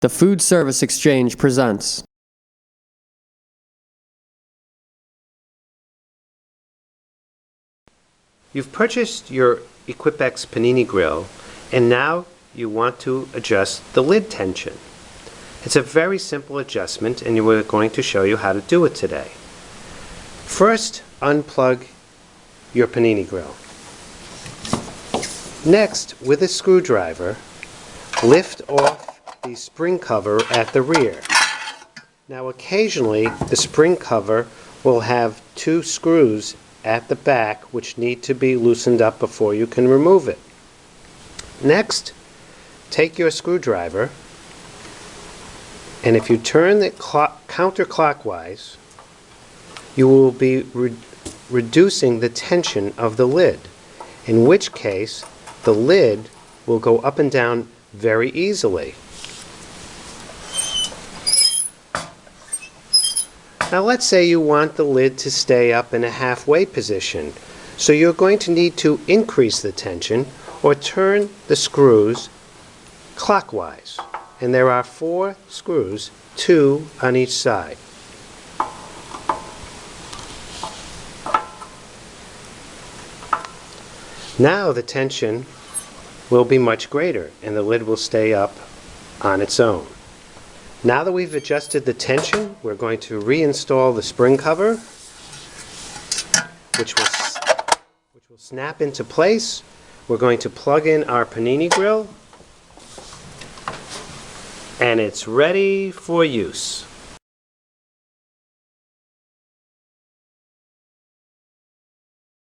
The Food Service Exchange presents. You've purchased your Equipex Panini grill, and now you want to adjust the lid tension. It's a very simple adjustment, and we're going to show you how to do it today. First, unplug your Panini grill. Next, with a screwdriver, lift off the spring cover at the rear. Now occasionally the spring cover will have two screws at the back which need to be loosened up before you can remove it. Next, take your screwdriver, and if you turn it counterclockwise, you will be reducing the tension of the lid, in which case the lid will go up and down very easily. Now let's say you want the lid to stay up in a halfway position, so you're going to need to increase the tension or turn the screws clockwise. And there are 4 screws, 2 on each side. Now the tension will be much greater and the lid will stay up on its own. Now that we've adjusted the tension, we're going to reinstall the spring cover, which will snap into place. We're going to plug in our Panini grill, and it's ready for use.